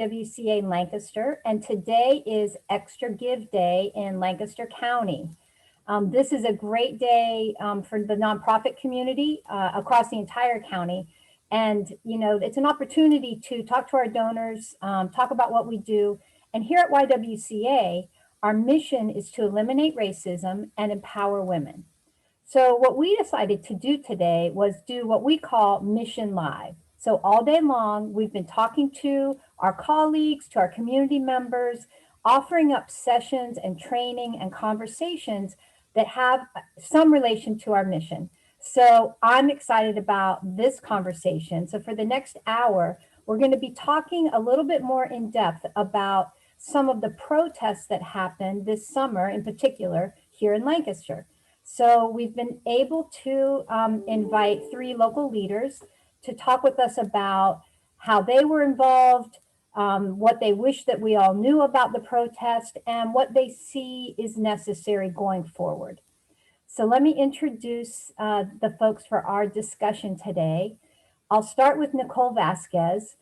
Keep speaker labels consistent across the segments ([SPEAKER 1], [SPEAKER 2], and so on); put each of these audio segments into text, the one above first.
[SPEAKER 1] YWCA Lancaster, and today is Extra Give Day in Lancaster County. This is a great day for the nonprofit community across the entire county. And, it's an opportunity to talk to our donors, talk about what we do. And here at YWCA, our mission is to eliminate racism and empower women. So what we decided to do today was do what we call Mission Live. So all day long, we've been talking to our colleagues, to our community members, offering up sessions and training and conversations that have some relation to our mission. So I'm excited about this conversation. So for the next hour, we're going to be talking a little bit more in depth about some of the protests that happened this summer, in particular here in Lancaster. So we've been able to invite three local leaders to talk with us about how they were involved, what they wish that we all knew about the protest, and what they see is necessary going forward. So let me introduce the folks for our discussion today. I'll start with Nicole Vasquez.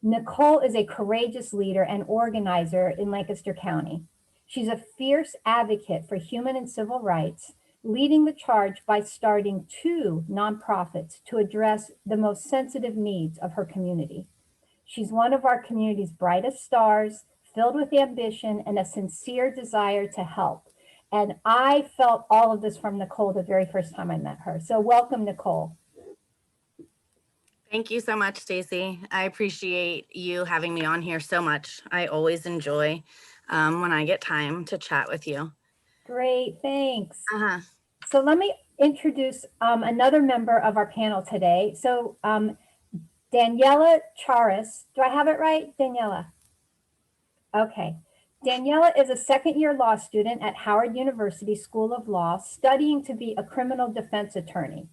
[SPEAKER 1] Nicole is a courageous leader and organizer in Lancaster County. She's a fierce advocate for human and civil rights, leading the charge by starting two nonprofits to address the most sensitive needs of her community. She's one of our community's brightest stars, filled with ambition and a sincere desire to help. And I felt all of this from Nicole the very first time I met her. So welcome, Nicole.
[SPEAKER 2] Thank you so much, Stacy. I appreciate you having me on here so much. I always enjoy when I get time to chat with you.
[SPEAKER 1] Great, thanks. So let me introduce another member of our panel today. So Daniela Charis, do I have it right, Daniela? Okay. Daniela is a second-year law student at Howard University School of Law, studying to be a criminal defense attorney.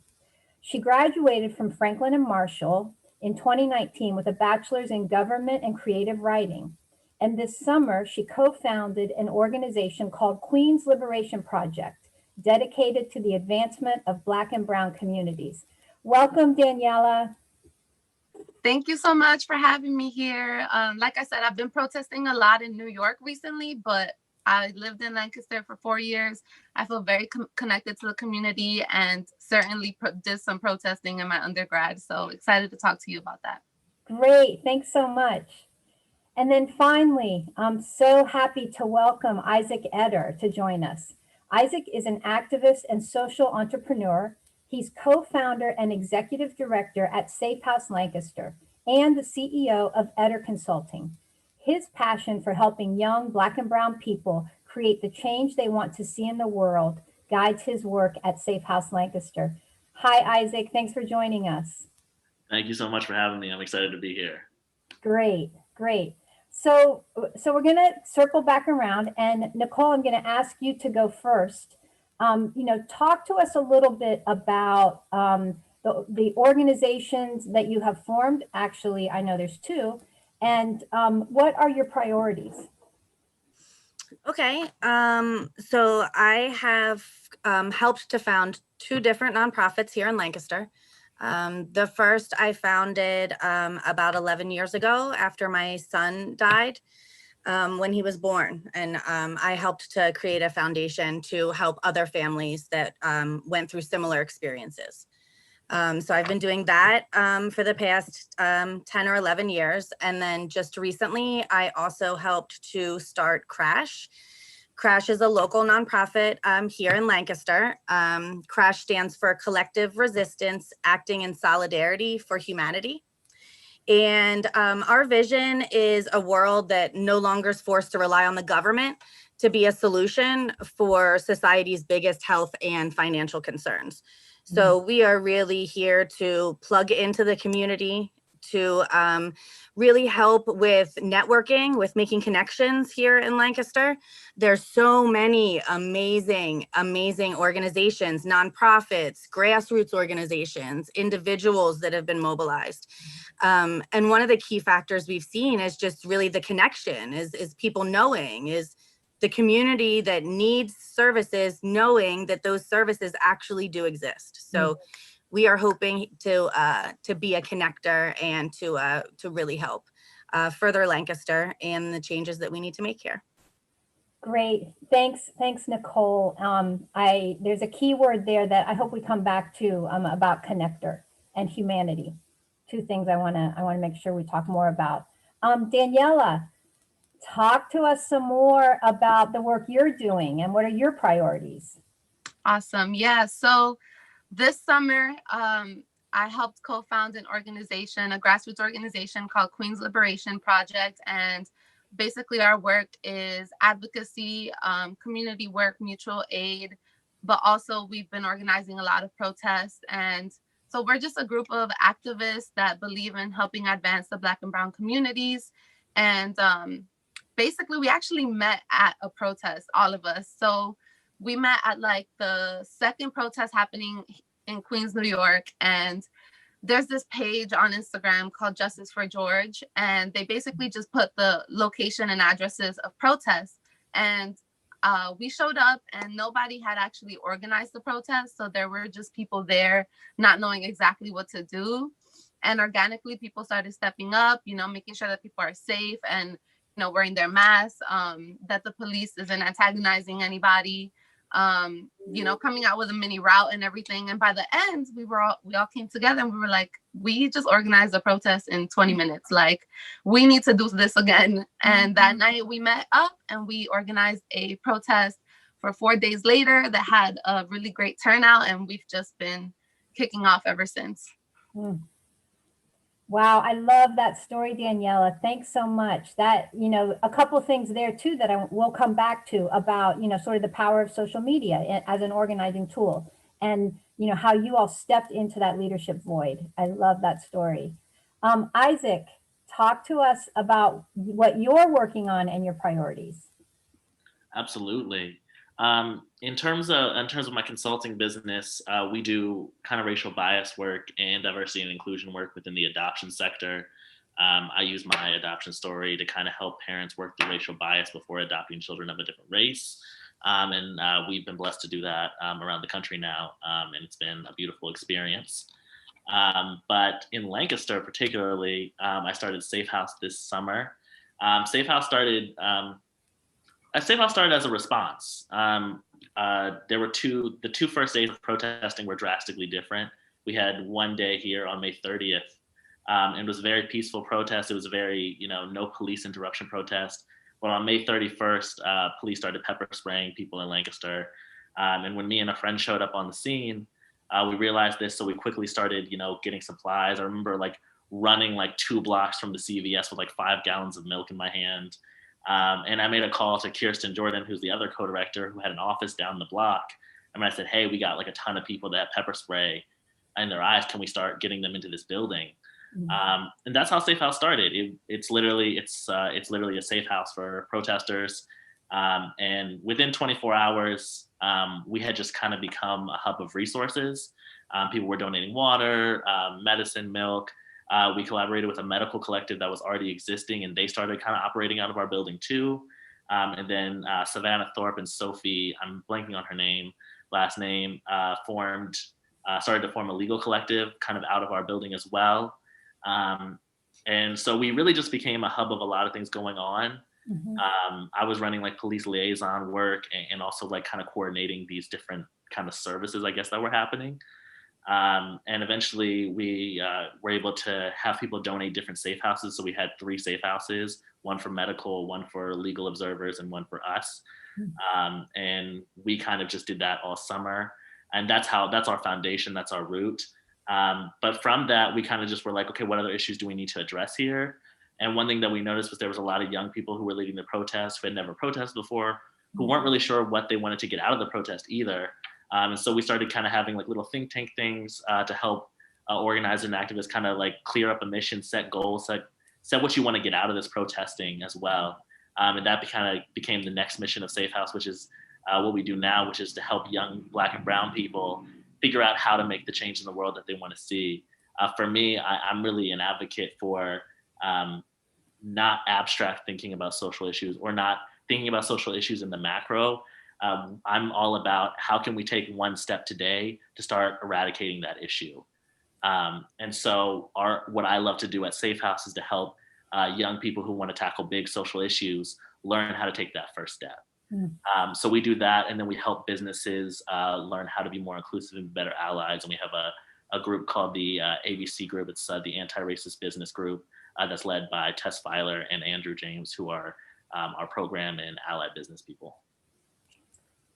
[SPEAKER 1] She graduated from Franklin and Marshall in 2019 with a bachelor's in government and creative writing. And this summer, she co-founded an organization called Queens Liberation Project, dedicated to the advancement of Black and Brown communities. Welcome, Daniela.
[SPEAKER 3] Thank you so much for having me here. Like I said, I've been protesting a lot in New York recently, but I lived in Lancaster for 4 years. I feel very connected to the community and certainly did some protesting in my undergrad. So excited to talk to you about that.
[SPEAKER 1] Great, thanks so much. And then finally, I'm so happy to welcome Isaac Eder to join us. Isaac is an activist and social entrepreneur. He's co-founder and executive director at Safe House Lancaster and the CEO of Eder Consulting. His passion for helping young Black and Brown people create the change they want to see in the world guides his work at Safe House Lancaster. Hi, Isaac. Thanks for joining us.
[SPEAKER 4] Thank you so much for having me. I'm excited to be here.
[SPEAKER 1] Great, great. So we're going to circle back around, and Nicole, I'm going to ask you to go first. Talk to us a little bit about the organizations that you have formed. Actually, I know there's two. And what are your priorities?
[SPEAKER 2] Okay, so I have helped to found two different nonprofits here in Lancaster. The first I founded about 11 years ago after my son died when he was born. And I helped to create a foundation to help other families that went through similar experiences. So I've been doing that for the past 10 or 11 years. And then just recently, I also helped to start Crash. Crash is a local nonprofit here in Lancaster. Crash stands for Collective Resistance, Acting in Solidarity for Humanity. And our vision is a world that no longer is forced to rely on the government to be a solution for society's biggest health and financial concerns. So we are really here to plug into the community, to really help with networking, with making connections here in Lancaster. There's so many amazing organizations, nonprofits, grassroots organizations, individuals that have been mobilized. And one of the key factors we've seen is just really the connection, is people knowing, is the community that needs services knowing that those services actually do exist. So we are hoping to be a connector and to really help. further Lancaster and the changes that we need to make here.
[SPEAKER 1] Great. Thanks, Nicole. There's a key word there that I hope we come back to about connector and humanity. Two things I want to make sure we talk more about. Daniela, talk to us some more about the work you're doing and what are your priorities?
[SPEAKER 3] Awesome. Yeah. So this summer, I helped co-found an organization, a grassroots organization called Queens Liberation Project. And basically our work is advocacy, community work, mutual aid, but also we've been organizing a lot of protests. And so we're just a group of activists that believe in helping advance the Black and Brown communities. And basically we actually met at a protest, all of us. So we met at like the second protest happening in Queens, New York. And there's this page on Instagram called Justice for George. And they basically just put the location and addresses of protests. And we showed up and nobody had actually organized the protest. So there were just people there not knowing exactly what to do. And organically, people started stepping up, making sure that people are safe and, wearing their masks, that the police isn't antagonizing anybody. Coming out with a mini route and everything. And by the end, we all came together and we were like, we just organized a protest in 20 minutes. Like, we need to do this again. And that night we met up and we organized a protest for 4 days later that had a really great turnout. And we've just been kicking off ever since.
[SPEAKER 1] Wow, I love that story, Daniela. Thanks so much. That, a couple of things there too that I will come back to about, sort of the power of social media as an organizing tool and, how you all stepped into that leadership void. I love that story. Isaac, talk to us about what you're working on and your priorities.
[SPEAKER 4] Absolutely. In terms of my consulting business, we do kind of racial bias work and diversity and inclusion work within the adoption sector. I use my adoption story to kind of help parents work through racial bias before adopting children of a different race. And we've been blessed to do that around the country now, and it's been a beautiful experience. But in Lancaster particularly, I started Safe House this summer. Safe House started as a response. There were the two first days of protesting were drastically different. We had one day here on May 30th. It was a very peaceful protest. It was a very, no police interruption protest. But on May 31st, police started pepper spraying people in Lancaster. And when me and a friend showed up on the scene, we realized this. So we quickly started, getting supplies. I remember running 2 blocks from the CVS with 5 gallons of milk in my hand. And I made a call to Kirsten Jordan, who's the other co-director, who had an office down the block. And I said, hey, we got a ton of people that have pepper spray in their eyes. Can we start getting them into this building? Mm-hmm. And that's how Safe House started. It's literally a safe house for protesters. And within 24 hours, we had just kind of become a hub of resources. People were donating water, medicine, milk. We collaborated with a medical collective that was already existing, and they started kind of operating out of our building too. And then Savannah Thorpe and Sophie, I'm blanking on her last name, started to form a legal collective kind of out of our building as well. And so we really just became a hub of a lot of things going on. Mm-hmm. I was running police liaison work and also kind of coordinating these different kind of services, I guess, that were happening. And eventually we were able to have people donate different safe houses. So we had 3 safe houses, one for medical, one for legal observers, and one for us. And we kind of just did that all summer. And that's our foundation, that's our root. But from that, we kind of just were like, okay, what other issues do we need to address here? And one thing that we noticed was there was a lot of young people who were leading the protests, who had never protested before, who weren't really sure what they wanted to get out of the protest either. And so we started kind of having little think tank things to help organizers and activists kind of clear up a mission, set goals, set what you want to get out of this protesting as well. And that kind of became the next mission of Safe House, which is what we do now, which is to help young Black and Brown people figure out how to make the change in the world that they want to see. For me, I'm really an advocate for not abstract thinking about social issues or not thinking about social issues in the macro. I'm all about how can we take one step today to start eradicating that issue. And so what I love to do at Safe House is to help young people who want to tackle big social issues learn how to take that first step.
[SPEAKER 1] Mm.
[SPEAKER 4] So we do that, and then we help businesses learn how to be more inclusive and better allies. And we have a group called the ABC Group. It's the Anti-Racist Business Group that's led by Tess Filer and Andrew James, who are our program and ally business people.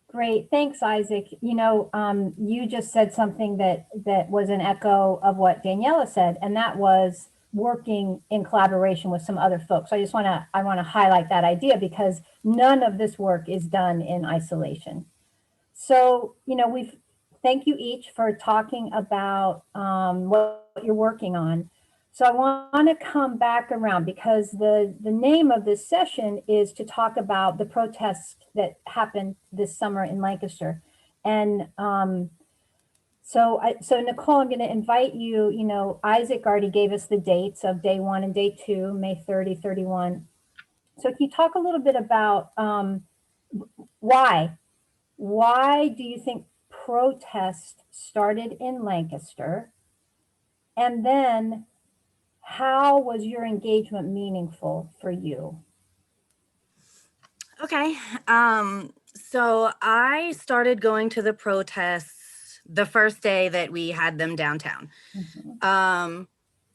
[SPEAKER 1] Great, thanks, Isaac. You know, you just said something that was an echo of what Daniela said, and that was working in collaboration with some other folks. So I want to highlight that idea because none of this work is done in isolation. So, you know, thank you each for talking about what you're working on. So I want to come back around because the name of this session is to talk about the protests that happened this summer in Lancaster. And so Nicole, I'm going to invite you, you know, Isaac already gave us the dates of day 1 and day 2, May 30, 31. So can you talk a little bit about why do you think protests started in Lancaster? And then how was your engagement meaningful for you?
[SPEAKER 2] Okay. So I started going to the protests the first day that we had them downtown.
[SPEAKER 1] Mhm.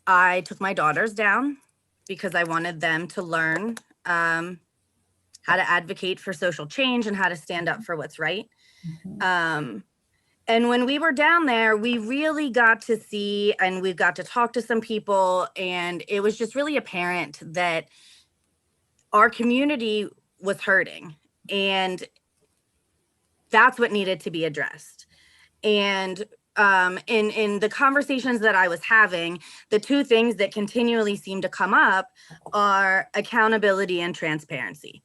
[SPEAKER 2] I took my daughters down because I wanted them to learn how to advocate for social change and how to stand up for what's right.
[SPEAKER 1] Mhm.
[SPEAKER 2] And when we were down there, we really got to see and we got to talk to some people, and it was just really apparent that our community was hurting, and that's what needed to be addressed. And in the conversations that I was having, the two things that continually seem to come up are accountability and transparency.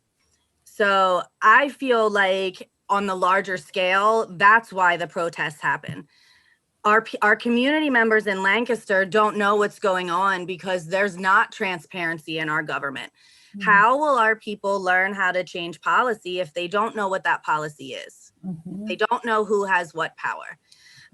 [SPEAKER 2] So I feel like on the larger scale, that's why the protests happen. Our community members in Lancaster don't know what's going on because there's not transparency in our government.
[SPEAKER 1] Mhm.
[SPEAKER 2] How will our people learn how to change policy if they don't know what that policy is?
[SPEAKER 1] Mhm.
[SPEAKER 2] They don't know who has what power.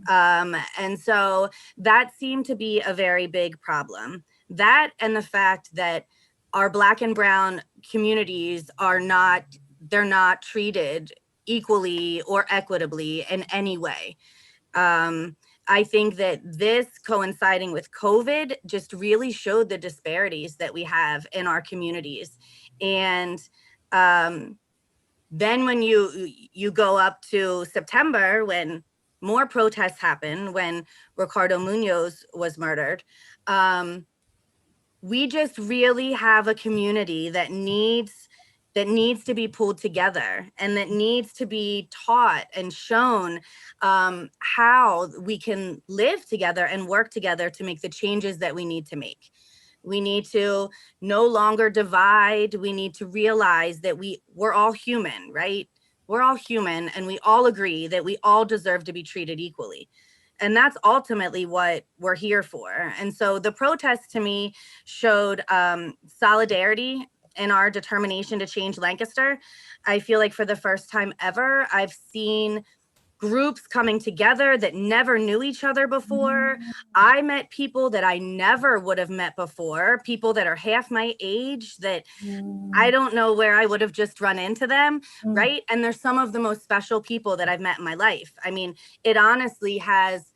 [SPEAKER 2] And so that seemed to be a very big problem. That and the fact that our Black and Brown communities they're not treated equally or equitably in any way. I think that this coinciding with COVID just really showed the disparities that we have in our communities. And then when you go up to September, when more protests happen, when Ricardo Munoz was murdered, we just really have a community that needs to be pulled together and that needs to be taught and shown how we can live together and work together to make the changes that we need to make. We need to no longer divide. We need to realize that we're all human, right? We're all human, and we all agree that we all deserve to be treated equally. And that's ultimately what we're here for. And so the protest to me showed solidarity in our determination to change Lancaster. I feel like for the first time ever, I've seen groups coming together that never knew each other before. I met people that I never would have met before, people that are half my age that I don't know where I would have just run into them, right? And they're some of the most special people that I've met in my life. I mean, it honestly has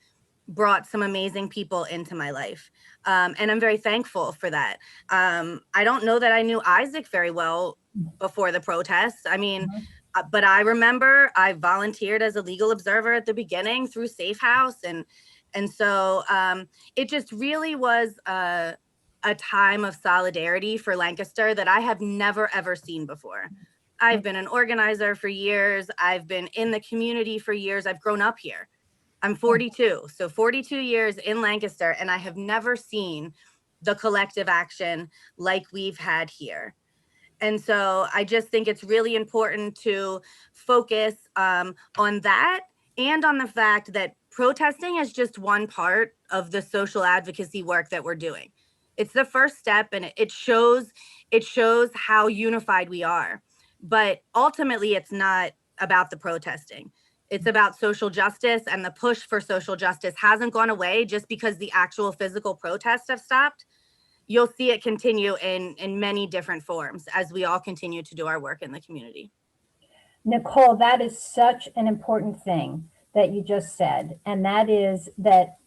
[SPEAKER 2] brought some amazing people into my life. And I'm very thankful for that. I don't know that I knew Isaac very well before the protests. I mean, but I remember I volunteered as a legal observer at the beginning through Safe House. And so it just really was a time of solidarity for Lancaster that I have never, ever seen before. I've been an organizer for years. I've been in the community for years. I've grown up here. I'm 42, so 42 years in Lancaster, and I have never seen the collective action like we've had here. And so I just think it's really important to focus on that and on the fact that protesting is just one part of the social advocacy work that we're doing. It's the first step, and it shows how unified we are. But ultimately, it's not about the protesting. It's about social justice, and the push for social justice hasn't gone away just because the actual physical protests have stopped. you'll see it continue in many different forms as we all continue to do our work in the community.
[SPEAKER 1] Nicole, that is such an important thing that you just said, and that is that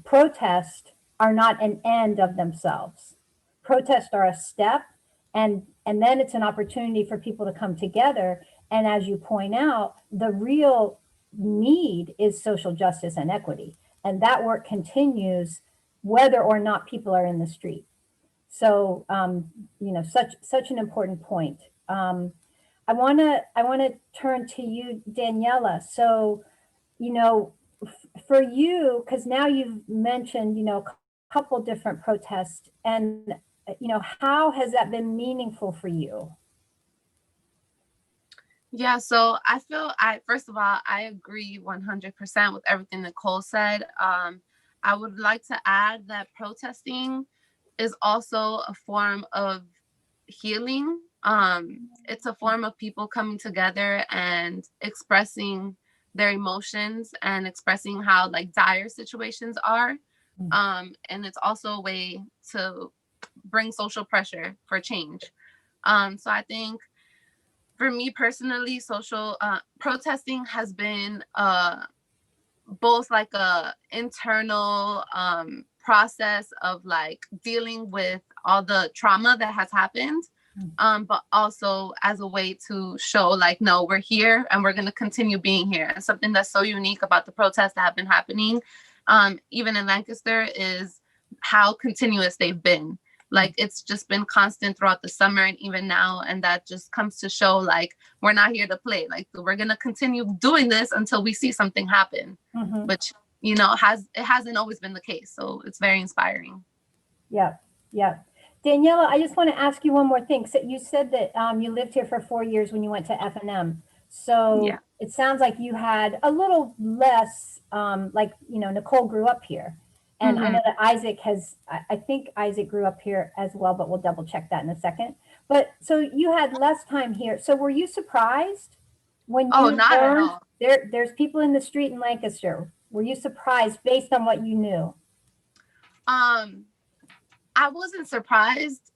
[SPEAKER 1] protests are not an end of themselves. Protests are a step, and then it's an opportunity for people to come together. And as you point out, the real need is social justice and equity, and that work continues whether or not people are in the street. So, such an important point. I want to turn to you, Daniela. So, for you, because now you've mentioned, a couple different protests, and how has that been meaningful for you?
[SPEAKER 3] Yeah, so I feel first of all, I agree 100% with everything Nicole said. I would like to add that protesting is also a form of healing. It's a form of people coming together and expressing their emotions and expressing how like dire situations are. And it's also a way to bring social pressure for change. So I think for me personally, social protesting has been both like a internal process of like dealing with all the trauma that has happened, but also as a way to show like, no, we're here and we're going to continue being here. And something that's so unique about the protests that have been happening, even in Lancaster, is how continuous they've been. Like it's just been constant throughout the summer and even now. And that just comes to show like, we're not here to play. Like we're going to continue doing this until we see something happen, which, it hasn't always been the case. So it's very inspiring.
[SPEAKER 1] Yeah. Yeah. Daniela, I just want to ask you one more thing. So you said that you lived here for 4 years when you went to F&M. So
[SPEAKER 3] Yeah.
[SPEAKER 1] It sounds like you had a little less, Nicole grew up here. And I know that Isaac I think Isaac grew up here as well, but we'll double check that in a second. But so you had less time here. So were you surprised when you
[SPEAKER 3] not at
[SPEAKER 1] learned
[SPEAKER 3] all.
[SPEAKER 1] there's people in the street in Lancaster? Were you surprised based on what you knew?
[SPEAKER 3] I wasn't surprised,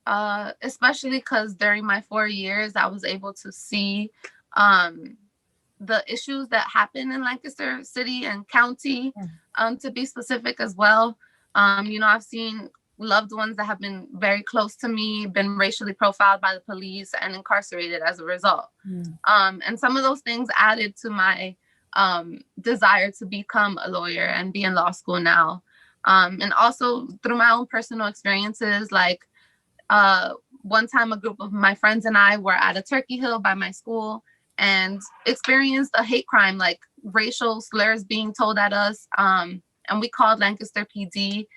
[SPEAKER 3] especially because during my 4 years, I was able to see the issues that happen in Lancaster City and County, to be specific as well. I've seen loved ones that have been very close to me, been racially profiled by the police and incarcerated as a result. And some of those things added to my desire to become a lawyer and be in law school now. And also through my own personal experiences, like one time a group of my friends and I were at a turkey hill by my school and experienced a hate crime, like racial slurs being told at us. And we called Lancaster PD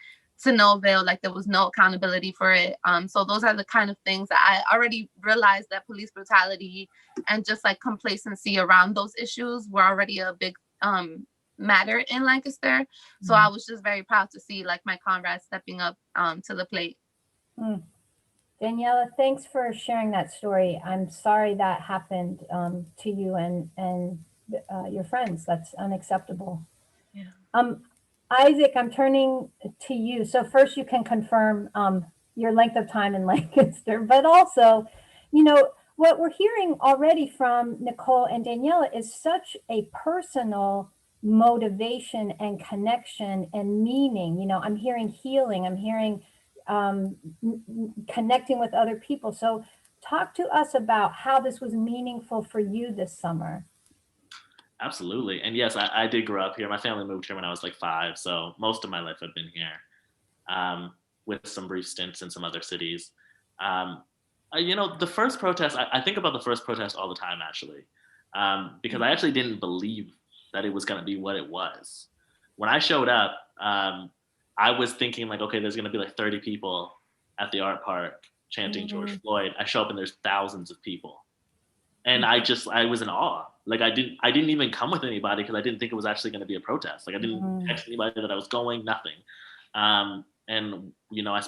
[SPEAKER 3] to no avail, like there was no accountability for it. So those are the kind of things that I already realized, that police brutality and just like complacency around those issues were already a big matter in Lancaster. So I was just very proud to see like my comrades stepping up to the plate.
[SPEAKER 1] Daniela, thanks for sharing that story. I'm sorry that happened to you and your friends. That's unacceptable.
[SPEAKER 3] Yeah.
[SPEAKER 1] Isaac, I'm turning to you. So first you can confirm your length of time in Lancaster, but also, what we're hearing already from Nicole and Daniela is such a personal motivation and connection and meaning. I'm hearing healing. I'm hearing connecting with other people. So talk to us about how this was meaningful for you this summer.
[SPEAKER 4] Absolutely. And yes, I did grow up here. My family moved here when I was like 5. So most of my life I've been here, with some brief stints in some other cities. The first protest, I think about the first protest all the time, actually, because I actually didn't believe that it was going to be what it was. When I showed up, I was thinking like, okay, there's going to be like 30 people at the art park chanting George Floyd. I show up and there's thousands of people. And I was in awe. Like I didn't even come with anybody because I didn't think it was actually going to be a protest. Like I didn't text anybody that I was going, nothing.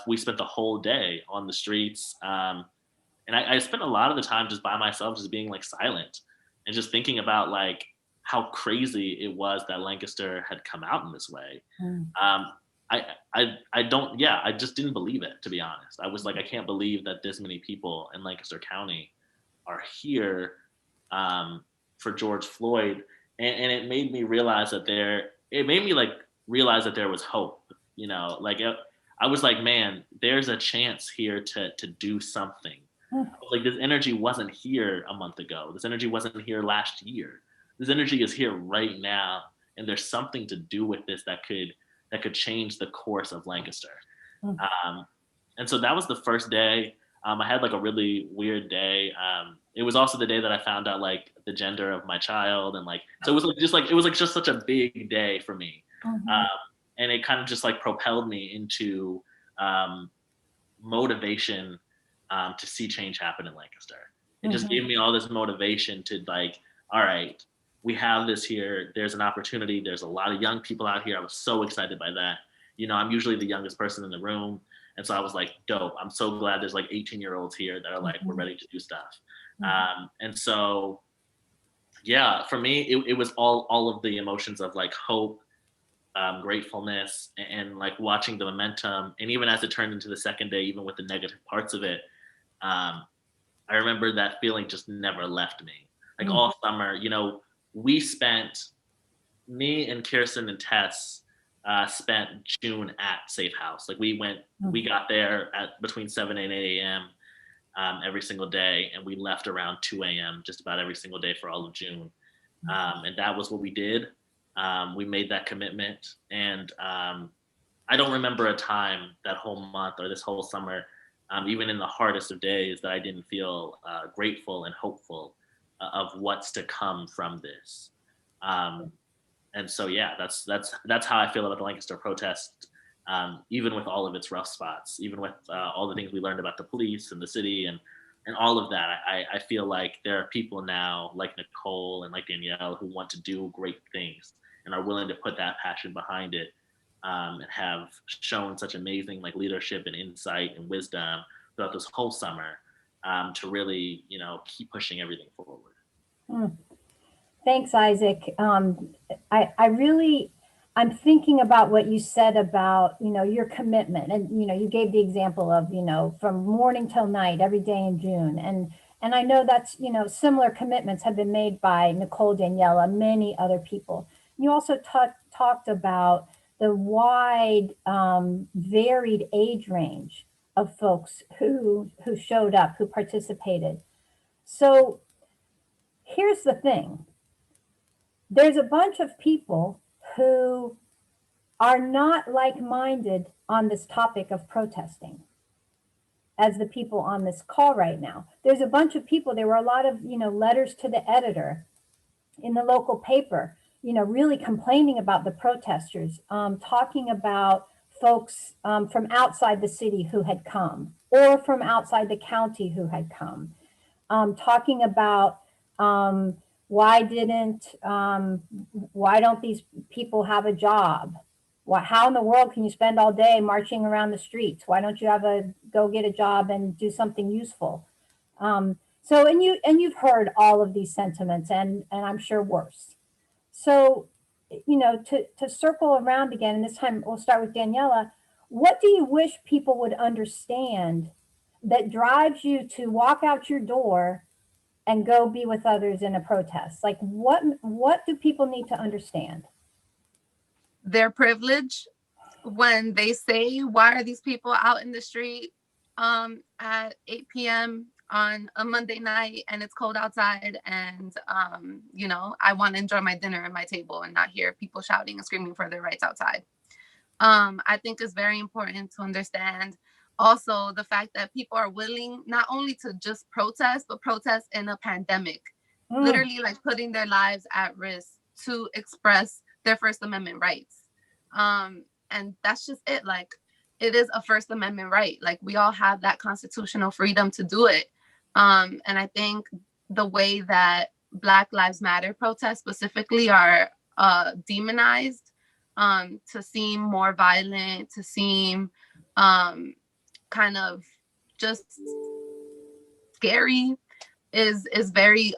[SPEAKER 4] We spent the whole day on the streets. And I spent a lot of the time just by myself, just being like silent and just thinking about like how crazy it was that Lancaster had come out in this way. I don't, yeah, I just didn't believe it, to be honest. I was like, I can't believe that this many people in Lancaster County are here for George Floyd. And it made me realize that it made me like realize that there was hope, like I was like, man, there's a chance here to do something. Like this energy wasn't here a month ago. This energy wasn't here last year. This energy is here right now. And there's something to do with this that could change the course of Lancaster. And so that was the first day. I had like a really weird day. It was also the day that I found out like the gender of my child, and like so it was just such a big day for me, and it kind of just like propelled me into motivation to see change happen in Lancaster. It just gave me all this motivation to like, all right, we have this here. There's an opportunity. There's a lot of young people out here. I was so excited by that. I'm usually the youngest person in the room. And so I was like, dope. I'm so glad there's like 18-year-olds here that are like, we're ready to do stuff. And so, yeah, for me, it was all of the emotions of like hope, gratefulness, and like watching the momentum. And even as it turned into the second day, even with the negative parts of it, I remember that feeling just never left me. Like all summer, me and Kirsten and Tess spent June at Safe House. Like we got there at between 7 and 8 a.m. Every single day, and we left around 2 a.m. just about every single day for all of June. And that was what we did. We made that commitment, and I don't remember a time that whole month or this whole summer, even in the hardest of days, that I didn't feel grateful and hopeful of what's to come from this. And so, yeah, that's how I feel about the Lancaster protest, even with all of its rough spots, even with all the things we learned about the police and the city and all of that. I feel like there are people now like Nicole and like Danielle who want to do great things and are willing to put that passion behind it, and have shown such amazing like leadership and insight and wisdom throughout this whole summer, to really, keep pushing everything forward.
[SPEAKER 1] Thanks, Isaac. I'm thinking about what you said about, your commitment, and, you gave the example of, from morning till night, every day in June. And I know that's, similar commitments have been made by Nicole, Daniela, many other people. You also talked about the wide, varied age range of folks who showed up, who participated. So here's the thing. There's a bunch of people who are not like-minded on this topic of protesting as the people on this call right now. There's a bunch of people, there were a lot of, letters to the editor in the local paper, really complaining about the protesters, talking about folks from outside the city who had come, or from outside the county who had come, talking about why don't these people have a job? How in the world can you spend all day marching around the streets? Why don't you go get a job and do something useful? You've heard all of these sentiments, and I'm sure worse. So, to circle around again, and this time we'll start with Daniela. What do you wish people would understand that drives you to walk out your door and go be with others in a protest? Like what do people need to understand?
[SPEAKER 3] Their privilege. When they say, why are these people out in the street at 8 p.m. on a Monday night and it's cold outside, and I want to enjoy my dinner at my table and not hear people shouting and screaming for their rights outside. I think it's very important to understand also the fact that people are willing not only to just protest, but protest in a pandemic, literally like putting their lives at risk to express their First Amendment rights. And that's just it. Like, it is a First Amendment right. Like, we all have that constitutional freedom to do it. And I think the way that Black Lives Matter protests specifically are demonized, to seem more violent, to seem kind of just scary, is very,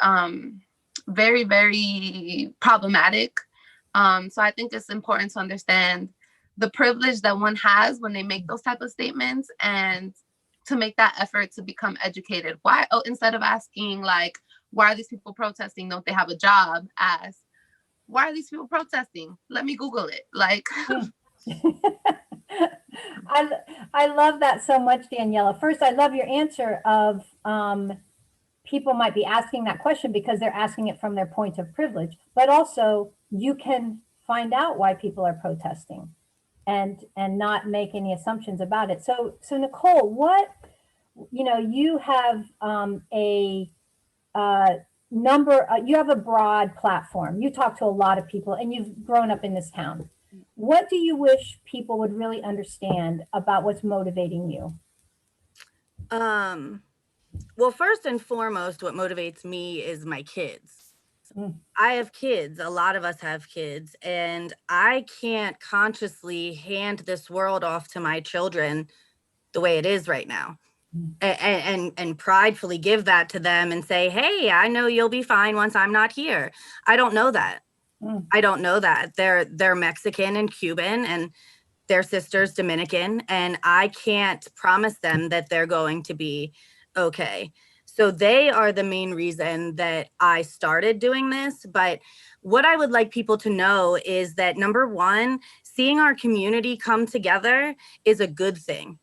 [SPEAKER 3] very problematic. So I think it's important to understand the privilege that one has when they make those type of statements, and to make that effort to become educated. Why, oh, instead of asking like, why are these people protesting? Don't they have a job? Ask, why are these people protesting? Let me Google it. Like,
[SPEAKER 1] I love that so much, Daniela. First, I love your answer of people might be asking that question because they're asking it from their point of privilege, but also you can find out why people are protesting and not make any assumptions about it. So Nicole, what, you have a you have a broad platform. You talk to a lot of people and you've grown up in this town. What do you wish people would really understand about what's motivating you?
[SPEAKER 2] Well, first and foremost, what motivates me is my kids.
[SPEAKER 1] Mm.
[SPEAKER 2] I have kids. A lot of us have kids, and I can't consciously hand this world off to my children the way it is right now. And pridefully give that to them and say, hey, I know you'll be fine once I'm not here. I don't know that.
[SPEAKER 1] Mm.
[SPEAKER 2] I don't know that. They're Mexican and Cuban, and their sister's Dominican, and I can't promise them that they're going to be okay. So they are the main reason that I started doing this. But what I would like people to know is that, number one, seeing our community come together is a good thing.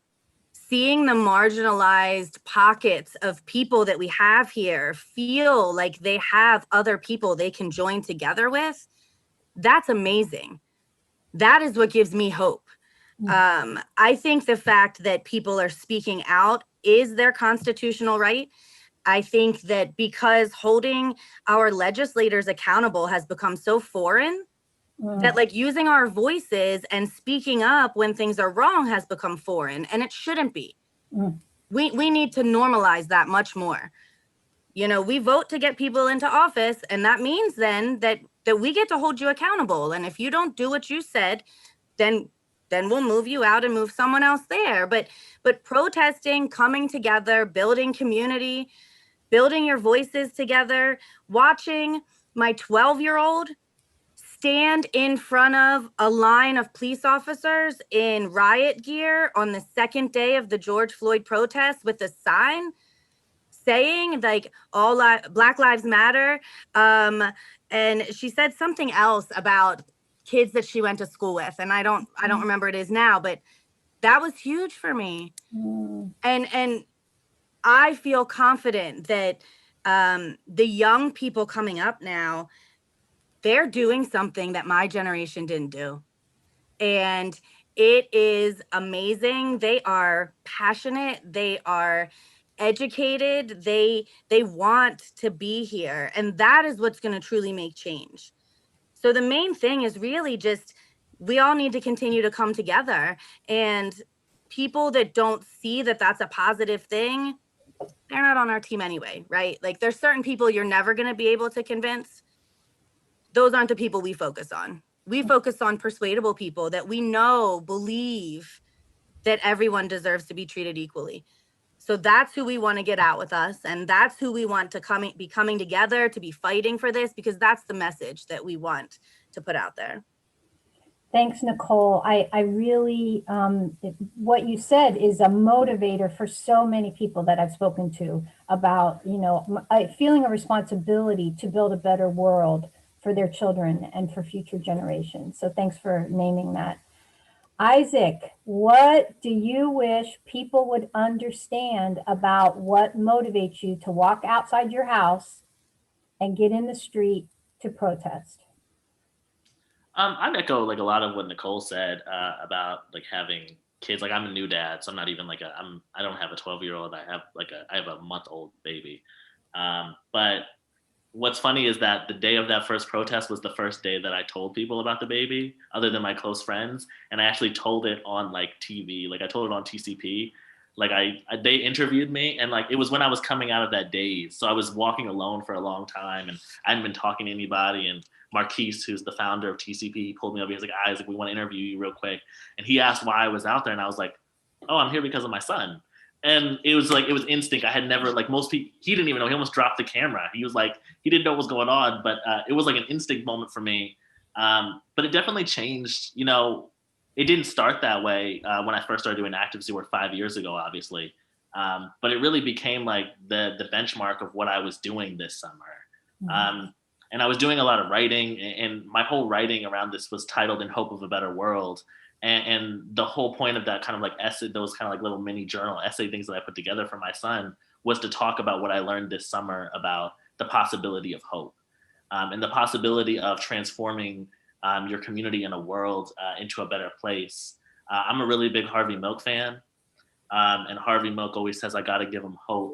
[SPEAKER 2] Seeing the marginalized pockets of people that we have here feel like they have other people they can join together with, that's amazing. That is what gives me hope. I think the fact that people are speaking out is their constitutional right. I think that because holding our legislators accountable has become so foreign, that like using our voices and speaking up when things are wrong has become foreign, and it shouldn't be.
[SPEAKER 1] Mm.
[SPEAKER 2] We need to normalize that much more. We vote to get people into office, and that means then that we get to hold you accountable. And if you don't do what you said, then we'll move you out and move someone else there. But protesting, coming together, building community, building your voices together, watching my 12-year-old stand in front of a line of police officers in riot gear on the second day of the George Floyd protest with a sign saying like Black Lives Matter. And she said something else about kids that she went to school with, and I don't remember it is now, but that was huge for me. And I feel confident that the young people coming up now, they're doing something that my generation didn't do, and it is amazing. They are passionate, they are educated, they want to be here, and that is what's going to truly make change. So the main thing is really just, we all need to continue to come together, and people that don't see that that's a positive thing, they're not on our team anyway, right? Like, there's certain people you're never going to be able to convince. Those aren't the people we focus on. We focus on persuadable people that we know believe that everyone deserves to be treated equally. So that's who we want to get out with us. And that's who we want to be coming together to be fighting for this, because that's the message that we want to put out there.
[SPEAKER 1] Thanks, Nicole. I really, what you said is a motivator for so many people that I've spoken to about, feeling a responsibility to build a better world for their children and for future generations. So thanks for naming that. Isaac, what do you wish people would understand about what motivates you to walk outside your house and get in the street to protest?
[SPEAKER 4] I'd echo like a lot of what Nicole said about like having kids. Like, I'm a new dad, so I'm not even like I don't have a 12-year-old. I have a month-old baby. But what's funny is that the day of that first protest was the first day that I told people about the baby, other than my close friends. And I actually told it on like TV, like I told it on TCP. Like they interviewed me, and like it was when I was coming out of that daze. So I was walking alone for a long time, and I hadn't been talking to anybody. And Marquise, who's the founder of TCP, he pulled me over. He was like, Isaac, we want to interview you real quick. And he asked why I was out there, and I was like, oh, I'm here because of my son. And it was instinct. I had never, like most people, he didn't even know. He almost dropped the camera. He was like, he didn't know what was going on, but it was like an instinct moment for me. But it definitely changed, it didn't start that way when I first started doing active work 5 years ago, obviously. But it really became like the benchmark of what I was doing this summer. And I was doing a lot of writing, and my whole writing around this was titled "In Hope of a Better World." And the whole point of that kind of like essay, those kind of like little mini journal essay things that I put together for my son, was to talk about what I learned this summer about the possibility of hope, and the possibility of transforming your community and a world into a better place. I'm a really big Harvey Milk fan, and Harvey Milk always says, "I got to give him hope."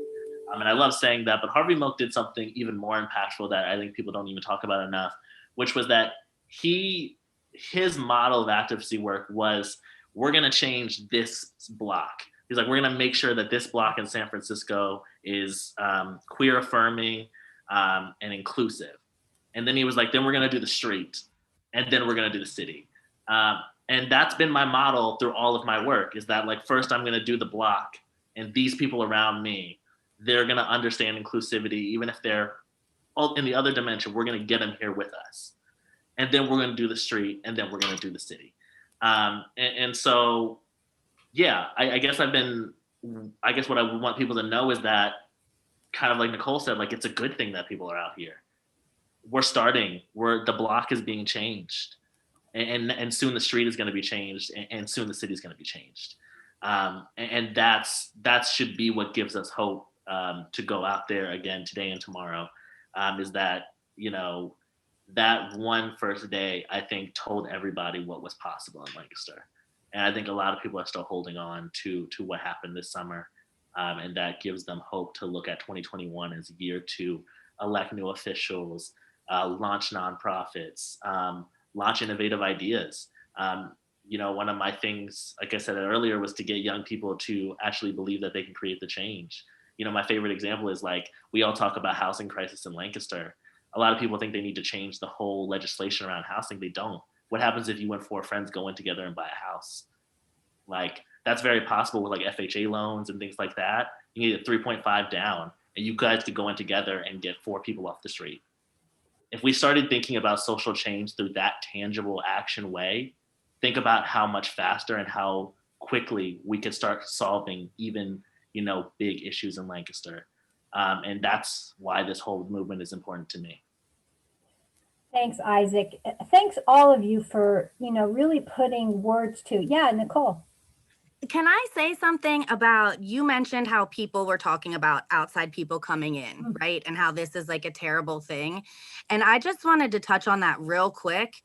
[SPEAKER 4] And I love saying that, but Harvey Milk did something even more impactful that I think people don't even talk about enough, which was that his model of advocacy work was, we're going to change this block. He's like, we're going to make sure that this block in San Francisco is queer affirming and inclusive. And then he was like, then we're going to do the street, and then we're going to do the city. And that's been my model through all of my work, is that like, first I'm going to do the block, and these people around me, they're going to understand inclusivity, even if they're in the other dimension, we're going to get them here with us. And then we're going to do the street, and then we're going to do the city. And so, yeah, I guess what I want people to know is that, kind of like Nicole said, like, it's a good thing that people are out here. The block is being changed, and soon the street is going to be changed, and soon the city is going to be changed. And that should be what gives us hope to go out there again today and tomorrow, is that, that one first day, I think, told everybody what was possible in Lancaster. And I think a lot of people are still holding on to what happened this summer. And that gives them hope to look at 2021 as a year to elect new officials, launch nonprofits, launch innovative ideas. One of my things, like I said earlier, was to get young people to actually believe that they can create the change. My favorite example is, like, we all talk about housing crisis in Lancaster. A lot of people think they need to change the whole legislation around housing. They don't. What happens if you and 4 friends go in together and buy a house? Like, that's very possible with like FHA loans and things like that. You need a 3.5 down, and you guys could go in together and get 4 people off the street. If we started thinking about social change through that tangible action way, think about how much faster and how quickly we could start solving even, big issues in Lancaster. And that's why this whole movement is important to me.
[SPEAKER 1] Thanks, Isaac. Thanks all of you for, really putting words to, yeah, Nicole.
[SPEAKER 2] Can I say something about, you mentioned how people were talking about outside people coming in, right? And how this is like a terrible thing. And I just wanted to touch on that real quick.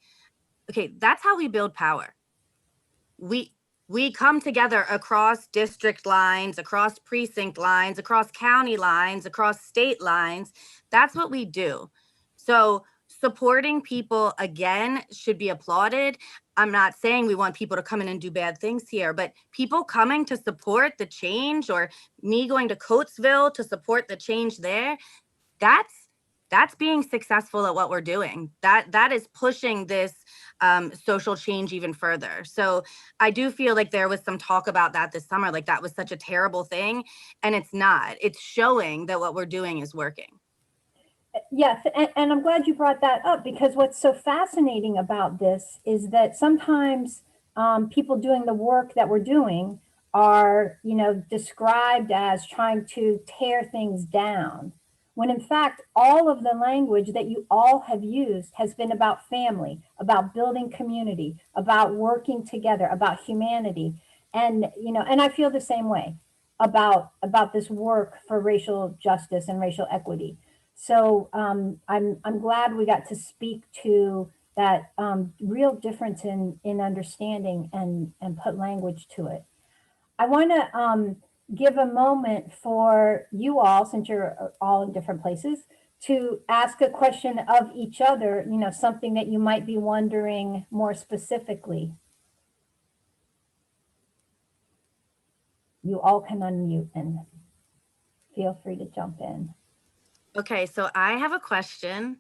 [SPEAKER 2] Okay, that's how we build power. We come together across district lines, across precinct lines, across county lines, across state lines. That's what we do. So supporting people, again, should be applauded. I'm not saying we want people to come in and do bad things here, but people coming to support the change, or me going to Coatesville to support the change there, that's being successful at what we're doing. That is pushing this social change even further. So I do feel like there was some talk about that this summer, like that was such a terrible thing, and it's not. It's showing that what we're doing is working.
[SPEAKER 1] Yes, and I'm glad you brought that up, because what's so fascinating about this is that sometimes people doing the work that we're doing are, described as trying to tear things down, when in fact, all of the language that you all have used has been about family, about building community, about working together, about humanity. And, and I feel the same way about this work for racial justice and racial equity. So I'm glad we got to speak to that real difference in understanding and put language to it. I want to give a moment for you all, since you're all in different places, to ask a question of each other, something that you might be wondering more specifically. You all can unmute and feel free to jump in.
[SPEAKER 2] Okay, so I have a question.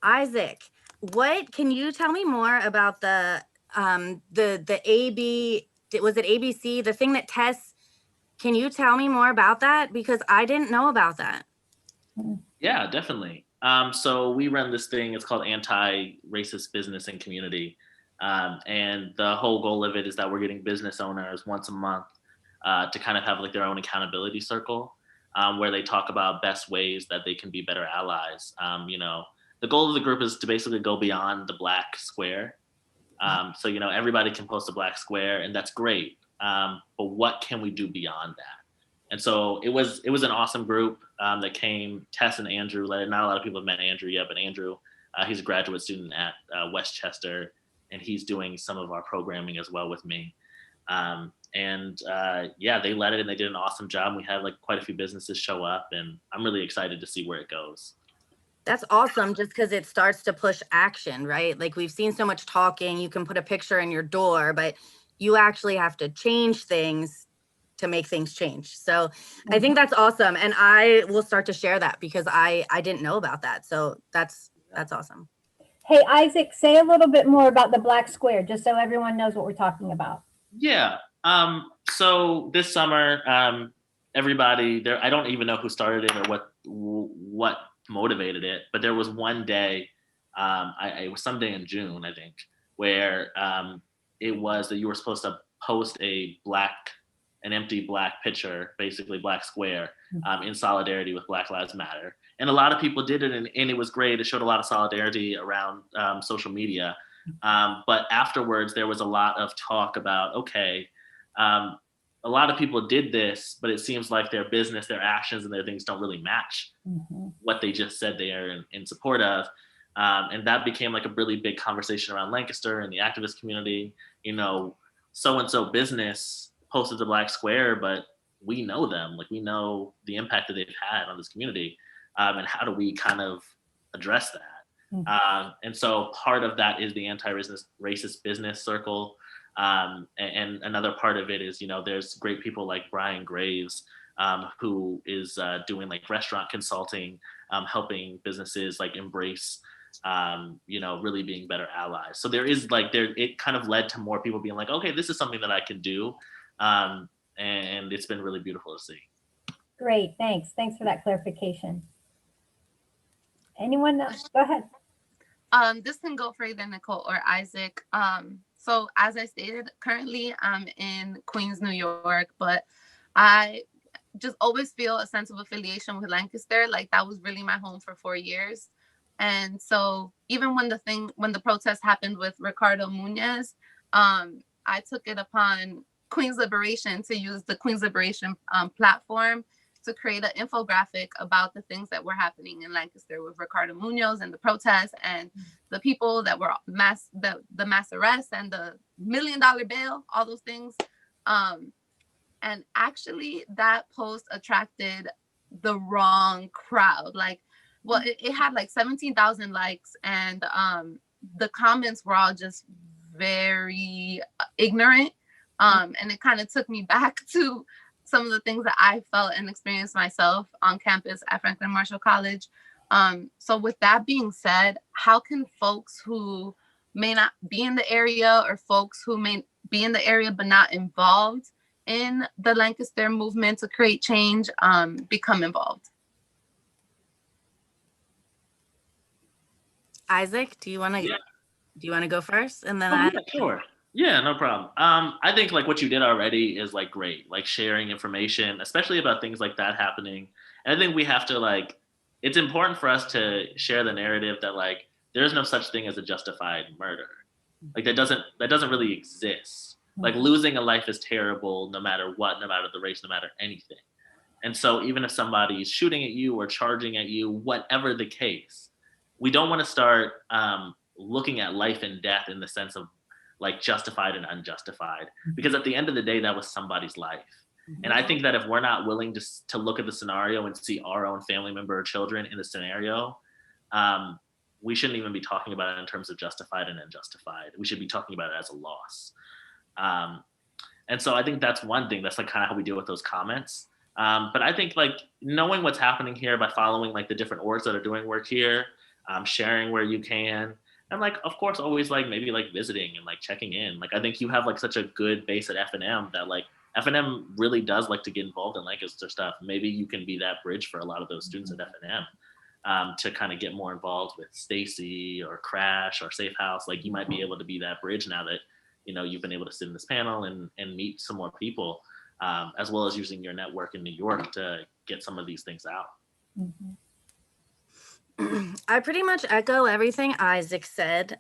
[SPEAKER 2] Isaac, what can you tell me more about the AB, was it ABC, the thing that tests? Can you tell me more about that? Because I didn't know about that.
[SPEAKER 4] Yeah, definitely. So we run this thing, it's called Anti-Racist Business and Community. And the whole goal of it is that we're getting business owners once a month to kind of have like their own accountability circle, where they talk about best ways that they can be better allies. The goal of the group is to basically go beyond the black square. So, everybody can post a black square, and that's great. But what can we do beyond that? And so it was an awesome group that came. Tess and Andrew led it. Not a lot of people have met Andrew yet, but Andrew, he's a graduate student at Westchester, and he's doing some of our programming as well with me. They led it and they did an awesome job. We had like quite a few businesses show up, and I'm really excited to see where it goes.
[SPEAKER 2] That's awesome, just because it starts to push action, right? Like, we've seen so much talking. You can put a picture in your door, but you actually have to change things to make things change. So I think that's awesome. And I will start to share that because I didn't know about that. So that's awesome.
[SPEAKER 1] Hey, Isaac, say a little bit more about the black square, just so everyone knows what we're talking about.
[SPEAKER 4] Yeah. So this summer, everybody there, I don't even know who started it or what motivated it, but there was one day, it was someday in June, I think, where it was that you were supposed to post an empty black picture, basically black square, in solidarity with Black Lives Matter. And a lot of people did it, and it was great. It showed a lot of solidarity around social media. But afterwards, there was a lot of talk about, okay, a lot of people did this, but it seems like their business, their actions, and their things don't really match what they just said they are in support of. And that became like a really big conversation around Lancaster and the activist community. So-and-so business posted the black square, but we know them. Like, we know the impact that they've had on this community. And how do we kind of address that? And so part of that is the anti-racist business circle. And another part of it is, there's great people like Brian Graves, who is doing like restaurant consulting, helping businesses like embrace, really being better allies. So it kind of led to more people being like, okay, this is something that I can do. And it's been really beautiful to see.
[SPEAKER 1] Great, thanks. Thanks for that clarification. Anyone else? Go ahead.
[SPEAKER 3] This can go for either Nicole or Isaac. So as I stated, currently I'm in Queens, New York, but I just always feel a sense of affiliation with Lancaster. Like, that was really my home for 4 years. And so even when the protest happened with Ricardo Muñez, I took it upon Queens Liberation to use the Queens Liberation platform to create an infographic about the things that were happening in Lancaster with Ricardo Munoz and the protests and the people that were the mass arrests and the $1 million bail, all those things. And actually that post attracted the wrong crowd. Like, well, it had like 17,000 likes, and the comments were all just very ignorant. And it kind of took me back to some of the things that I felt and experienced myself on campus at Franklin Marshall College. So with that being said, how can folks who may not be in the area, or folks who may be in the area but not involved in the Lancaster movement to create change, become involved?
[SPEAKER 2] Isaac, do you want to go first? And then
[SPEAKER 4] Sure. Yeah, no problem. I think like what you did already is like great, like sharing information, especially about things like that happening. And I think we have to it's important for us to share the narrative that like there's no such thing as a justified murder. Like that doesn't really exist. Like, losing a life is terrible, no matter what, no matter the race, no matter anything. And so even if somebody's shooting at you or charging at you, whatever the case, we don't want to start looking at life and death in the sense of like justified and unjustified, because at the end of the day, that was somebody's life. And I think that if we're not willing to look at the scenario and see our own family member or children in the scenario, we shouldn't even be talking about it in terms of justified and unjustified. We should be talking about it as a loss. And so I think that's one thing. That's like kind of how we deal with those comments. But I think like knowing what's happening here by following like the different orgs that are doing work here, sharing where you can, and like, of course, always like maybe like visiting and like checking in. Like, I think you have like such a good base at F&M that like F&M really does like to get involved in Lancaster stuff. Maybe you can be that bridge for a lot of those students at F&M. to kind of get more involved with Stacy or Crash or Safe House. Like you might be able to be that bridge now that, you've been able to sit in this panel and meet some more people, as well as using your network in New York to get some of these things out.
[SPEAKER 1] Mhm.
[SPEAKER 2] I pretty much echo everything Isaac said.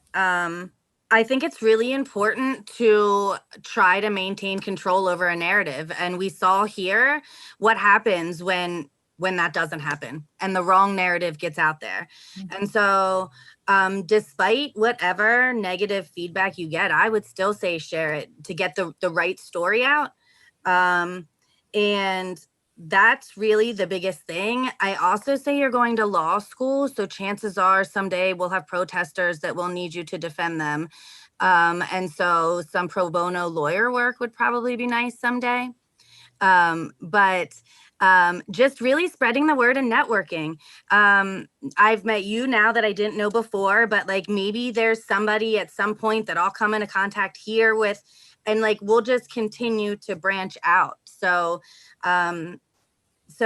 [SPEAKER 2] I think it's really important to try to maintain control over a narrative. And we saw here what happens when that doesn't happen and the wrong narrative gets out there. And so despite whatever negative feedback you get, I would still say share it to get the right story out. And that's really the biggest thing. I also say you're going to law school, so chances are someday we'll have protesters that will need you to defend them. And so some pro bono lawyer work would probably be nice someday. But just really spreading the word and networking. I've met you now that I didn't know before, but like maybe there's somebody at some point that I'll come into contact here with, and like we'll just continue to branch out. So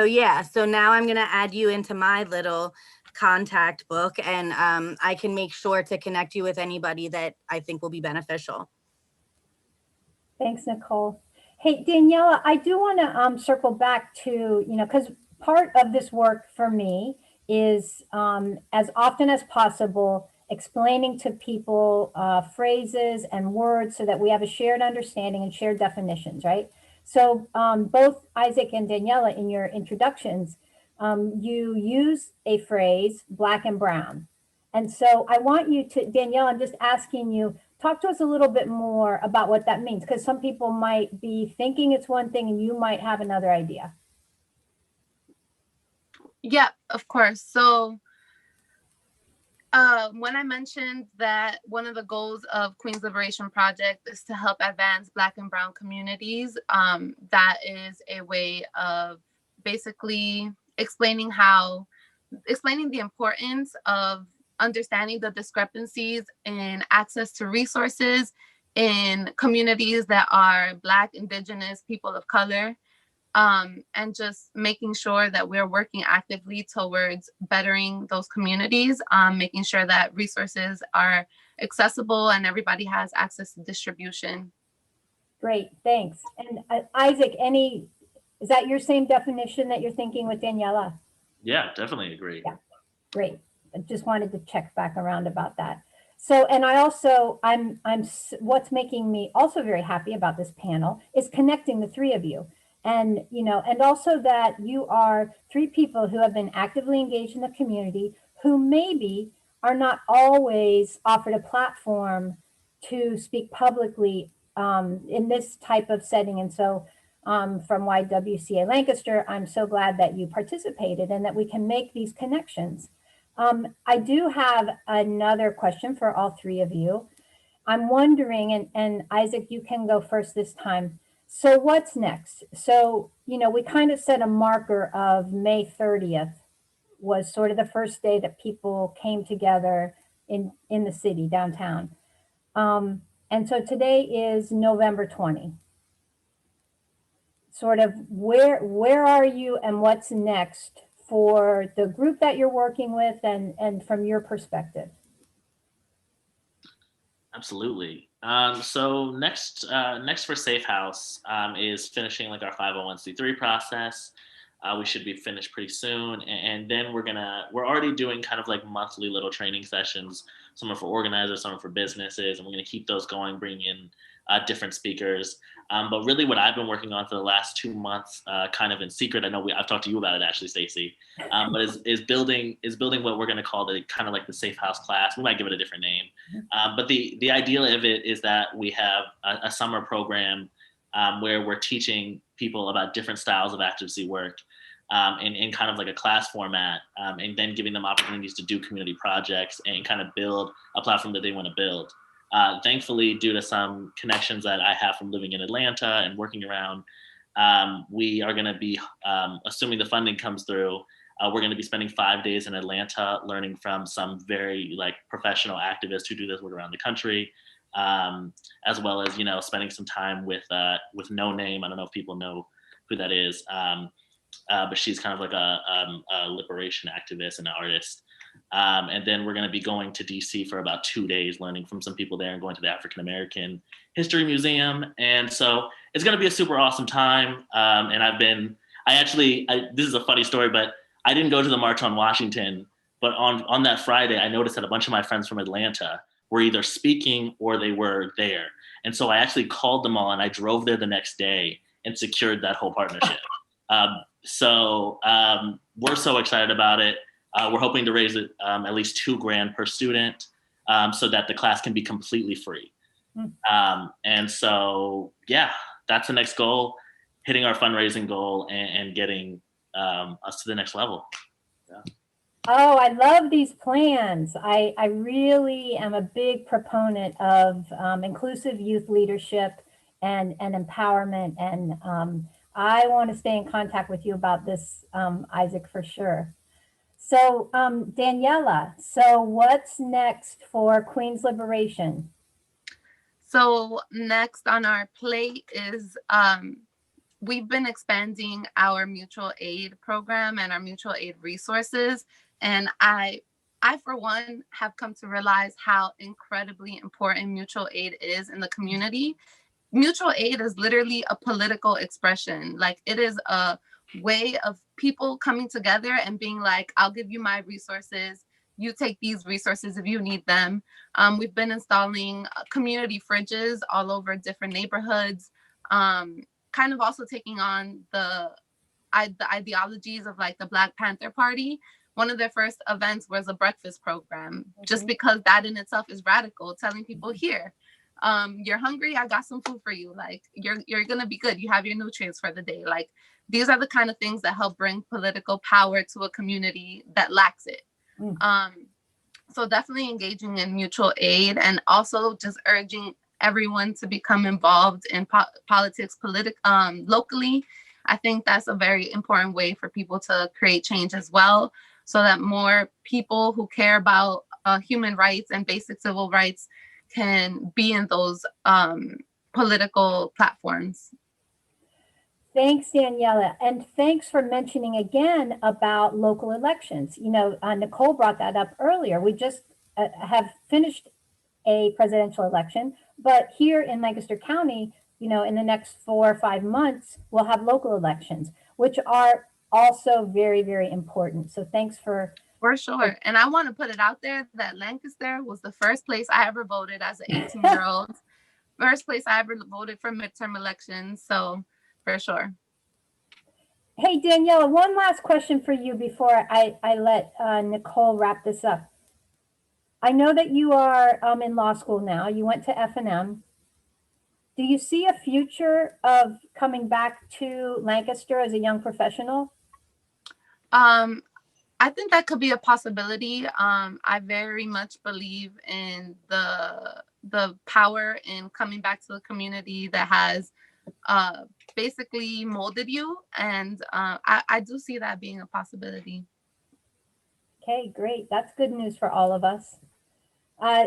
[SPEAKER 2] yeah, so now I'm gonna add you into my little contact book, and I can make sure to connect you with anybody that I think will be beneficial.
[SPEAKER 1] Thanks, Nicole. Hey, Daniela, I do want to circle back to, because part of this work for me is as often as possible explaining to people phrases and words so that we have a shared understanding and shared definitions, right? So both Isaac and Daniela, in your introductions, you use a phrase, black and brown. And so I want you to, Daniela, I'm just asking you, talk to us a little bit more about what that means, because some people might be thinking it's one thing and you might have another idea.
[SPEAKER 3] Yeah, of course. So when I mentioned that one of the goals of Queens Liberation Project is to help advance Black and Brown communities, that is a way of basically explaining the importance of understanding the discrepancies in access to resources in communities that are Black, Indigenous, people of color, and just making sure that we're working actively towards bettering those communities, making sure that resources are accessible and everybody has access to distribution.
[SPEAKER 1] Great, thanks. And Isaac, is that your same definition that you're thinking with Daniela?
[SPEAKER 4] Yeah, definitely agree.
[SPEAKER 1] Yeah, great. I just wanted to check back around about that. So, and I also, what's making me also very happy about this panel is connecting the three of you. And, and also that you are three people who have been actively engaged in the community, who maybe are not always offered a platform to speak publicly in this type of setting. And so from YWCA Lancaster, I'm so glad that you participated and that we can make these connections. I do have another question for all three of you. I'm wondering, and Isaac, you can go first this time. So what's next? So, we kind of set a marker of May 30th was sort of the first day that people came together in the city, downtown. And so today is November 20. Sort of where are you and what's next for the group that you're working with and from your perspective?
[SPEAKER 4] Absolutely. So next for Safe House is finishing like our 501c3 process. We should be finished pretty soon, and then we're already doing kind of like monthly little training sessions. Some are for organizers, some are for businesses, and we're going to keep those going, bring in different speakers. But really, what I've been working on for the last 2 months, kind of in secret, I know I've talked to you about it actually, Stacy, but is building what we're going to call the kind of like the Safe House class. We might give it a different name, but the idea of it is that we have a summer program where we're teaching people about different styles of advocacy work in kind of like a class format, and then giving them opportunities to do community projects and kind of build a platform that they want to build. Thankfully, due to some connections that I have from living in Atlanta and working around, we are going to be, assuming the funding comes through, we're going to be spending 5 days in Atlanta learning from some very like professional activists who do this work around the country, as well as spending some time with No Name. I don't know if people know who that is. but she's kind of like a liberation activist and an artist. And then we're going to be going to DC for about 2 days, learning from some people there and going to the African American History Museum. And so it's going to be a super awesome time. And this is a funny story, but I didn't go to the March on Washington, but on that Friday, I noticed that a bunch of my friends from Atlanta were either speaking or they were there. And so I actually called them all and I drove there the next day and secured that whole partnership. We're so excited about it. We're hoping to raise it at least $2,000 per student so that the class can be completely free. And so, yeah, that's the next goal, hitting our fundraising goal and getting us to the next level. Yeah.
[SPEAKER 1] Oh, I love these plans. I really am a big proponent of inclusive youth leadership and empowerment. And I want to stay in contact with you about this, Isaac, for sure. So Daniela, so what's next for Queen's Liberation?
[SPEAKER 3] So next on our plate is we've been expanding our mutual aid program and our mutual aid resources. And I for one, have come to realize how incredibly important mutual aid is in the community. Mutual aid is literally a political expression. Like, it is a way of people coming together and being like, I'll give you my resources. You take these resources if you need them. We've been installing community fridges all over different neighborhoods, kind of also taking on the ideologies of like the Black Panther Party. One of their first events was a breakfast program, just because that in itself is radical, telling people, here, you're hungry, I got some food for you. Like, you're gonna be good. You have your nutrients for the day. Like, these are the kind of things that help bring political power to a community that lacks it. So definitely engaging in mutual aid, and also just urging everyone to become involved in politics locally. I think that's a very important way for people to create change as well, so that more people who care about human rights and basic civil rights can be in those political platforms.
[SPEAKER 1] Thanks, Daniela. And thanks for mentioning again about local elections. You know, Nicole brought that up earlier. We just have finished a presidential election, but here in Lancaster County, you know, in the next 4 or 5 months, we'll have local elections, which are also very, very important. So thanks for...
[SPEAKER 3] For sure. And I want to put it out there that Lancaster was the first place I ever voted as an 18-year-old. First place I ever voted for midterm elections. So for sure.
[SPEAKER 1] Hey, Daniela, one last question for you before I let Nicole wrap this up. I know that you are in law school now. You went to F&M. Do you see a future of coming back to Lancaster as a young professional?
[SPEAKER 3] I think that could be a possibility. I very much believe in the power in coming back to the community that has basically molded you. And I do see that being a possibility.
[SPEAKER 1] Okay, great. That's good news for all of us.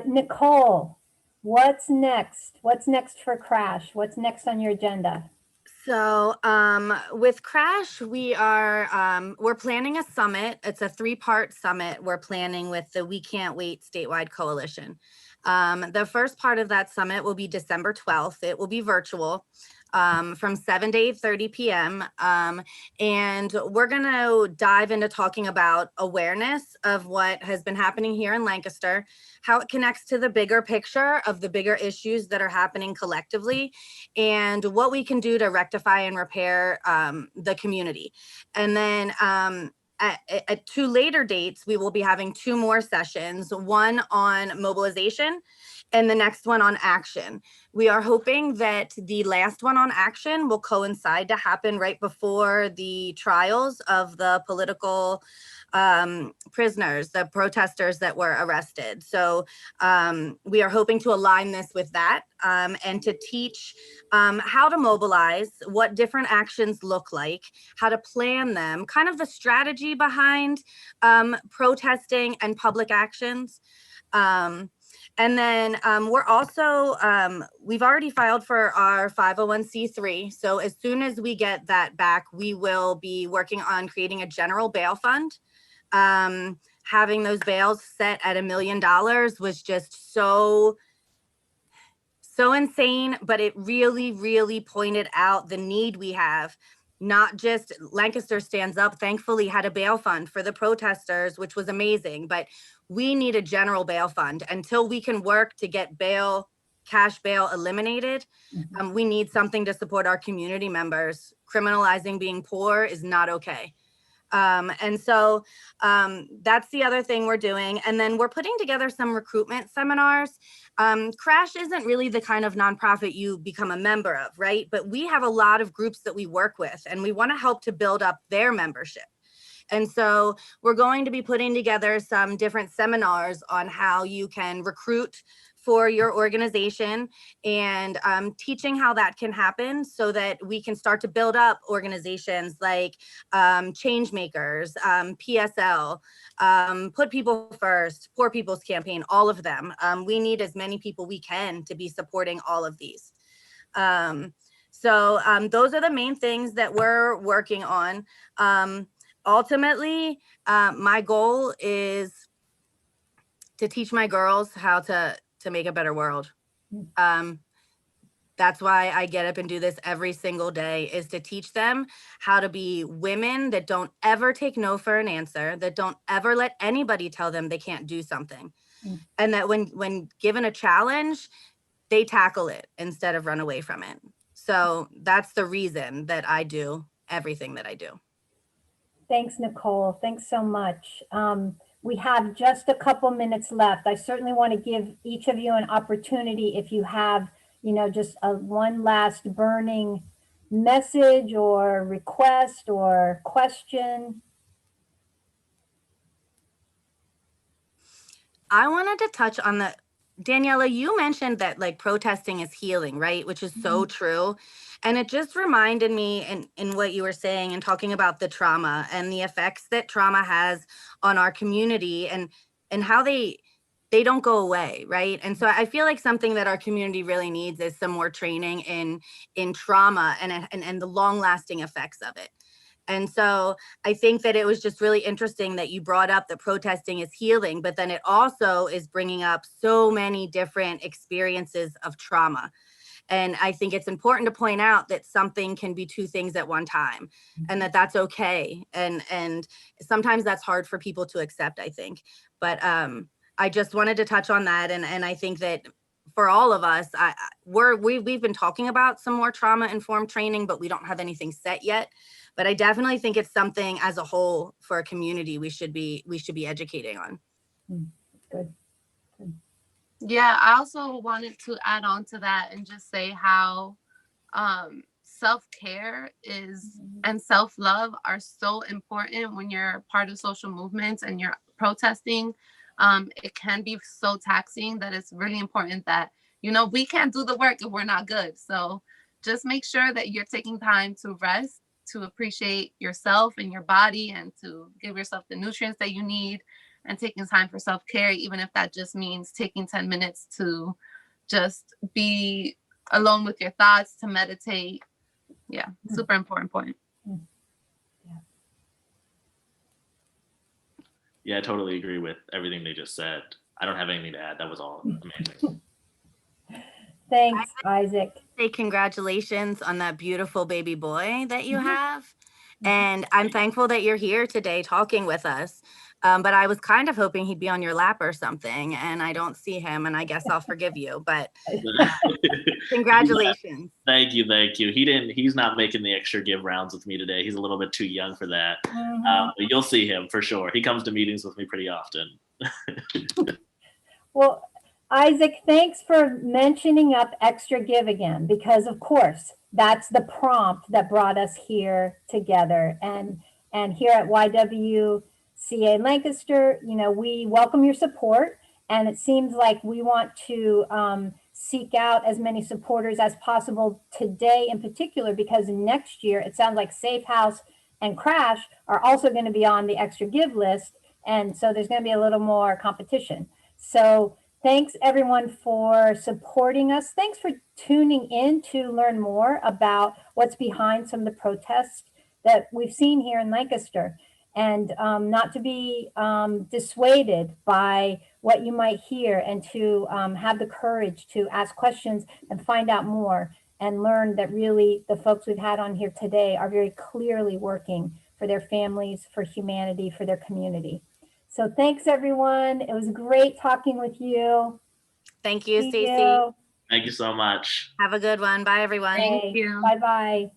[SPEAKER 1] Nicole, what's next? What's next for Crash? What's next on your agenda?
[SPEAKER 2] So with Crash, we're planning a summit. It's a 3-part summit we're planning with the We Can't Wait statewide coalition. The first part of that summit will be December 12th. It will be virtual from 7 to 8:30 p.m. And we're going to dive into talking about awareness of what has been happening here in Lancaster, how it connects to the bigger picture of the bigger issues that are happening collectively, and what we can do to rectify and repair the community. And then at 2 later dates, we will be having 2 more sessions, one on mobilization and the next one on action. We are hoping that the last one on action will coincide to happen right before the trials of the political prisoners, the protesters that were arrested. So we are hoping to align this with that and to teach how to mobilize, what different actions look like, how to plan them, kind of the strategy behind protesting and public actions. And then we're also, we've already filed for our 501c3. So as soon as we get that back, we will be working on creating a general bail fund. Having those bails set at $1 million was just so insane, but it really, really pointed out the need we have. Not just Lancaster Stands Up, thankfully, had a bail fund for the protesters, which was amazing, but we need a general bail fund until we can work to get bail, cash bail eliminated. We need something to support our community members. Criminalizing being poor is not okay. And so that's the other thing we're doing. And then we're putting together some recruitment seminars. Crash isn't really the kind of nonprofit you become a member of, right? But we have a lot of groups that we work with, and we want to help to build up their membership. And so we're going to be putting together some different seminars on how you can recruit for your organization and teaching how that can happen so that we can start to build up organizations like Changemakers, PSL, Put People First, Poor People's Campaign, all of them. We need as many people we can to be supporting all of these. So those are the main things that we're working on. Ultimately, my goal is to teach my girls how to make a better world. That's why I get up and do this every single day, is to teach them how to be women that don't ever take no for an answer, that don't ever let anybody tell them they can't do something. And that when given a challenge, they tackle it instead of run away from it. So that's the reason that I do everything that I do.
[SPEAKER 1] Thanks, Nicole. Thanks so much. We have just a couple minutes left. I certainly want to give each of you an opportunity if you have, just one last burning message or request or question.
[SPEAKER 2] I wanted to touch on Daniela, you mentioned that like protesting is healing, right? Which is so true. And it just reminded me in what you were saying and talking about the trauma and the effects that trauma has on our community and how they don't go away, right? And so I feel like something that our community really needs is some more training in trauma and the long lasting effects of it. And so I think that it was just really interesting that you brought up that protesting is healing, but then it also is bringing up so many different experiences of trauma. And I think it's important to point out that something can be two things at one time and that that's okay. And sometimes that's hard for people to accept, I think. But I just wanted to touch on that. And I think that for all of us, we've been talking about some more trauma-informed training, but we don't have anything set yet. But I definitely think it's something as a whole for a community we should be educating on.
[SPEAKER 1] Good.
[SPEAKER 3] Yeah, I also wanted to add on to that and just say how self-care and self-love are so important when you're part of social movements and you're protesting. It can be so taxing that it's really important that, we can't do the work if we're not good. So just make sure that you're taking time to rest, to appreciate yourself and your body, and to give yourself the nutrients that you need, and taking time for self-care, even if that just means taking 10 minutes to just be alone with your thoughts, to meditate. Yeah, super important point.
[SPEAKER 4] Yeah, I totally agree with everything they just said. I don't have anything to add. That was all amazing.
[SPEAKER 1] Thanks, Isaac.
[SPEAKER 2] Say congratulations on that beautiful baby boy that you have. And I'm thankful that you're here today talking with us. But I was kind of hoping he'd be on your lap or something, and I don't see him, and I guess I'll forgive you, but congratulations.
[SPEAKER 4] Thank you. He's not making the extra give rounds with me today. He's a little bit too young for that. But you'll see him for sure. He comes to meetings with me pretty often.
[SPEAKER 1] Well, Isaac, thanks for mentioning up Extra Give again, because of course, that's the prompt that brought us here together. And here at YWCA Lancaster, we welcome your support. And it seems like we want to seek out as many supporters as possible today in particular, because next year, it sounds like Safe House and Crash are also going to be on the Extra Give list. And so there's going to be a little more competition. So Thanks everyone for supporting us. Thanks for tuning in to learn more about what's behind some of the protests that we've seen here in Lancaster, and not to be dissuaded by what you might hear, and to have the courage to ask questions and find out more, and learn that really the folks we've had on here today are very clearly working for their families, for humanity, for their community. So thanks, everyone. It was great talking with you.
[SPEAKER 2] Thank you,
[SPEAKER 1] See
[SPEAKER 2] Stacey.
[SPEAKER 1] you.
[SPEAKER 4] Thank you so much.
[SPEAKER 2] Have a good one. Bye, everyone.
[SPEAKER 3] Thank you.
[SPEAKER 1] Bye-bye.